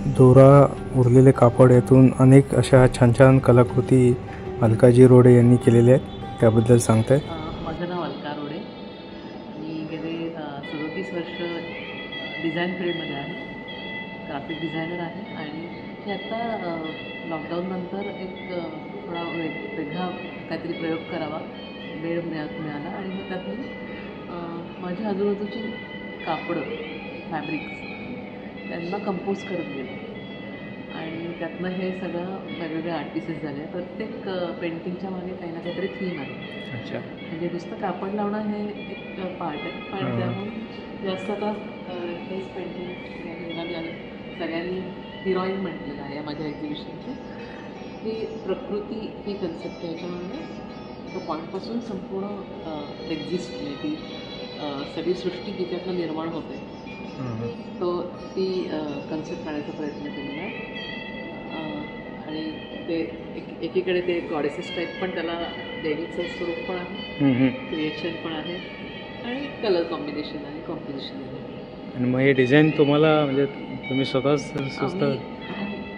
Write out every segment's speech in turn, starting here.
दोरा उरलेले कापड यातून अनेक अशा छान छान कलाकृती अलकाजी रोडे यांनी केलेल्या आहेत, त्याबद्दल सांगताय. माझं नाव अलका रोडे. मी गेले 37 वर्ष डिझाईन फील्डमध्ये आहे, ग्राफिक डिझायनर आहे. आणि मी आत्ता लॉकडाऊननंतर एक थोडा वेगळा काहीतरी प्रयोग करावा वेळ मिळाला आणि मग त्यात मी माझ्या आजूबाजूची कापडं फॅब्रिक्स त्यांना कंपोज करत गेले आणि त्यातनं हे सगळं वेगवेगळे आर्ट पीसेस झाले. प्रत्येक पेंटिंगच्या मागे काही ना काहीतरी थीम आहे. अच्छा. म्हणजे नुसतं कापड लावणं हे एक पार्ट आहे, पण त्याहून जास्त आता हेच पेंटिंग सगळ्यांनी हिरोईन म्हटलेलं आहे या माझ्या एक्झिबिशनची. ही प्रकृती ही कन्सेप्ट आहे, याच्यामुळे तो पॉईंटपासून संपूर्ण एक्झिस्ट म्हणजे ती सगळी सृष्टी तिच्यातनं निर्माण होते, तो ती कन्सेप्ट काढायचा प्रयत्न केलेला आहे. आणि ते एकीकडे ते गॉडेसेस टाईप पण त्याला देवीचं स्वरूप पण आहे, क्रिएशन पण आहे आणि कलर कॉम्बिनेशन आहे, कॉम्पोजिशन आहे. आणि मग हे डिझाईन तुम्हाला म्हणजे तुम्ही स्वतःच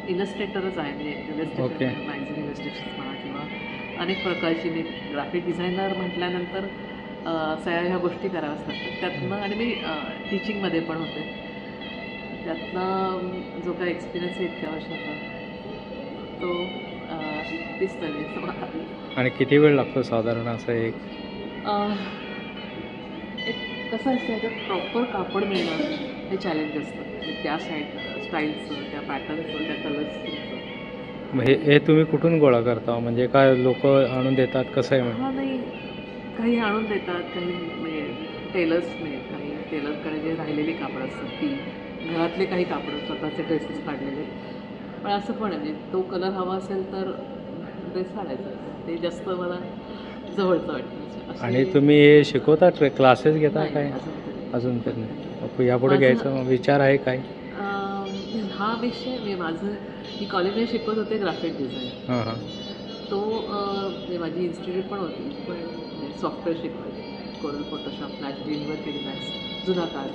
इलस्ट्रेटरच आहे, म्हणजे इलस्ट्रेटर मॅगझिन इलस्ट्रेशन्स म्हणा किंवा अनेक प्रकारची. मी ग्राफिक डिझायनर म्हटल्यानंतर सगळ्या ह्या गोष्टी कराव्याच लागतात त्यातनं. आणि मी टीचिंगमध्ये पण होते, त्यातनं जो काही एक्सपिरियन्स आहे इतक्या वर्षाचा तो दिसतं मला. आणि किती वेळ लागतो साधारण असं एक कसं असतं, याच्यात प्रॉपर कापड मिळणं हे चॅलेंज असतं. त्या स्टाईलचं, त्या पॅटर्नचं, त्या कलर्सचं. हे तुम्ही कुठून गोळा करता, म्हणजे काय लोक आणून देतात, कसं आहे? हां, नाही, काही आणून देतात, काही म्हणजे टेलर्स मिळेल, काही टेलरकडे जे राहिलेली कापड असतात ती, घरातले काही कापड स्वतःचे ड्रेसेस काढलेले. पण असं पण आहे, म्हणजे तो कलर हवा असेल तर ड्रेस काढायचा, ते जास्त मला जवळचं वाटतं. आणि तुम्ही हे शिकवता, क्लासेस घेता काय? अजून तर नाही. यापुढे घ्यायचा विचार आहे काय? हा विषय मी कॉलेजमध्ये शिकवत होते ग्राफिक डिझाईन. तो माझी इन्स्टिट्यूट पण होती, पण सॉफ्टवेअर शिकवायचे, कोरल, फोटोशॉप, फ्लॅश, ड्रीमवर, फिल्मॅक्स, जुना काळ.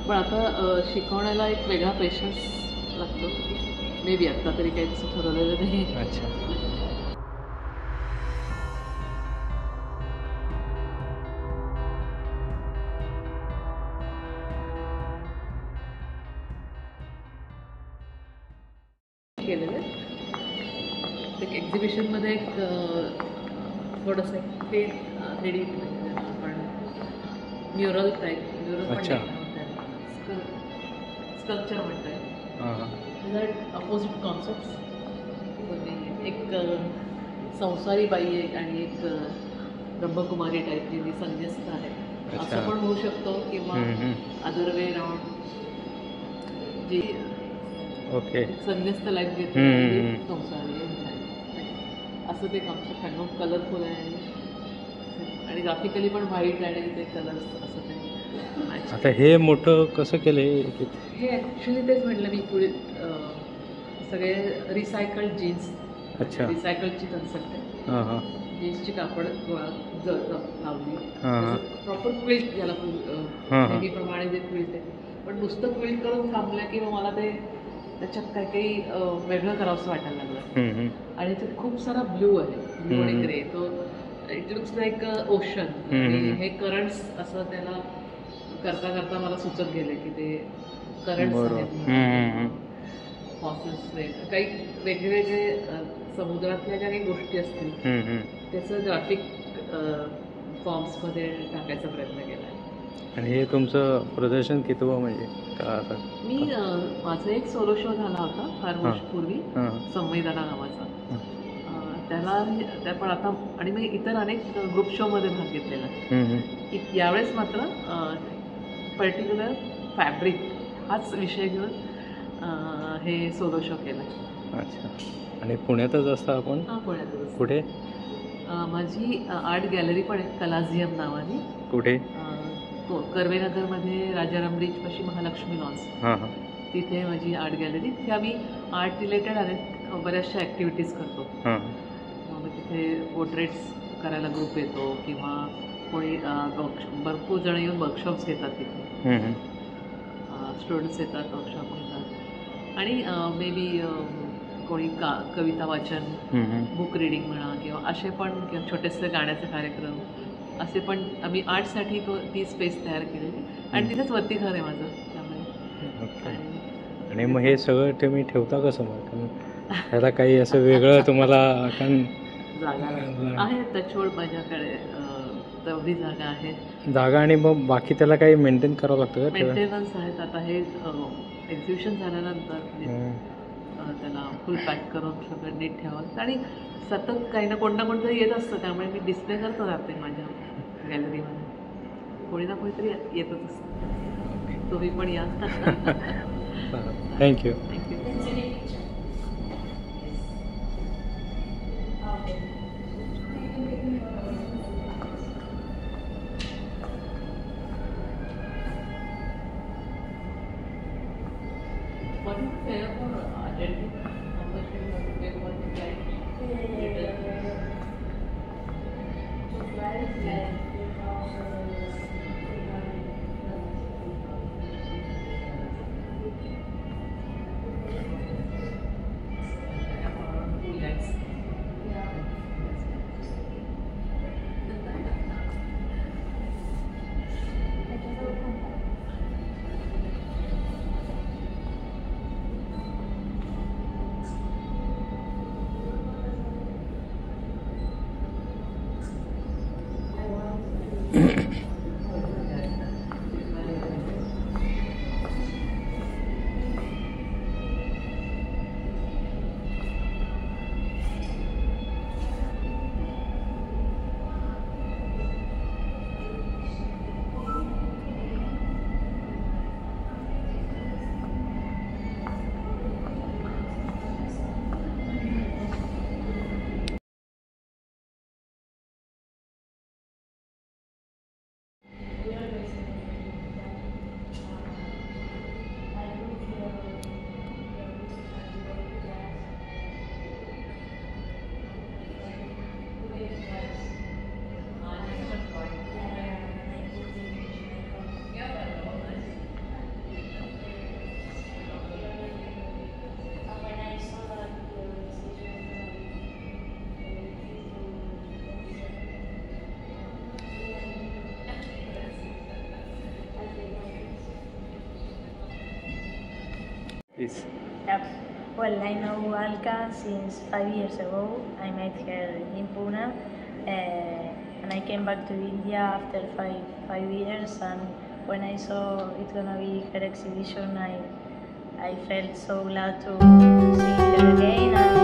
पण आता शिकवण्याला एक वेगळा पेशन्स लागतो. मे बी आत्ता तरी काही तसं ठरवलेलं नाही. अच्छा. केलेलं एक एक्झिबिशनमध्ये एक थोडंसं एक 3D आपण म्युरल टाईप स्कल्पचर म्हणता येईल. अपोजिट कॉन्सेप्ट्स, एक संसारी बाई आहे आणि एक ब्रह्मकुमारी टाईप जी संन्यस्त आहे, असं पण होऊ शकतो, किंवा अदर वे राऊंड जी संन्यस्त लाईफ घेते संसारी असं ते कॉन्सेप्ट आहे. मग कलरफुल आहे आणि ग्राफिकली पण व्हाईट आणि ते कलर्स असं ते. आता हे मोठं कसं केलं हे ॲक्च्युली तेच म्हटलं मी पुढे, सगळे रिसायकल्ड जीन्स. अच्छा. रिसायकल्डची कन्सेप्ट आहे. जीन्सची कापड लावली, प्रॉपर क्विल्ट ज्याला नेहमीप्रमाणे जे क्विल्ट आहे, पण नुसतं क्विल्ट करून थांबलं की मग मला ते त्याच्यात काही वेगळं करावंसं वाटायला लागलं. आणि ते खूप सारा ब्ल्यू आहे, ब्ल्यू आणि ग्रे, तो इट लुक्स लाईक ओशन. आणि हे करंट्स असं त्याला करता करता मला सुचत गेले की ते करंट्स आहेत, फॉसिल्स, काही वेगवेगळे समुद्रातल्या ज्या काही गोष्टी असतील त्याचं ग्राफिक फॉर्म्समध्ये टाकायचा प्रयत्न केला आहे. आणि हे तुमचं प्रदर्शन कितवं म्हणजे का? मी माझा एक सोलो शो झाला होता फार वर्षपूर्वी, संवेदना नावाचा. त्या पण आता, आणि मी इतर अनेक ग्रुप शोमध्ये भाग घेतलेला आहे. यावेळेस मात्र पर्टिक्युलर फॅब्रिक हाच विषय घेऊन हे सोलो शो केला. अच्छा. आणि पुण्यातच असता आपण? हां, पुण्यातच. कुठे? माझी आर्ट गॅलरी पण आहे, कलाझियम नावाने. कुठे? कर्वेनगरमध्ये राजाराम ब्रिजपाशी महालक्ष्मी लॉन्स, तिथे माझी आर्ट गॅलरी. तिथे आम्ही आर्ट रिलेटेड बऱ्याचशा ॲक्टिव्हिटीज करतो. मग तिथे पोर्ट्रेट्स करायला ग्रुप येतो, किंवा कोणी भरपूर जण येऊन वर्कशॉप्स घेतात तिथे. स्टुडंट्स येतात, वर्कशॉप घेतात. आणि मे बी कोणी कविता वाचन, बुक रिडिंग म्हणा, किंवा असे पण छोटेसे गाण्याचे कार्यक्रम असे पण आम्ही आर्टसाठी ती स्पेस तयार केलेली आणि तिथेच वरती घर आहे माझं त्यामुळे. आणि मग हे सगळं तुम्ही ठेवता कसं मग? कारण ह्याला काही असं वेगळं तुम्हाला कारण जागा आहे टचवड माझ्याकडे तेवढी जागा आहे जागा. आणि मग बाकी त्याला काही मेंटेन करावं लागतं का? मेंटेनन्स आहेत. आता हे एक्झिबिशन झाल्यानंतर त्याला फुल पॅक करून सगळं नीट ठेवावं आणि सतत काही ना कोणतं येत असतं त्यामुळे मी डिस्प्ले करत राहते माझ्या गॅलरीमध्ये. कोणी ना कोणीतरी येतच असतं. तुम्ही पण या. Thank you. Yep. Well, I know Alka since 5 years ago. I met her in Pune, and I came back to India after five years. And when I saw it's gonna be her exhibition, I felt so glad to see her again. And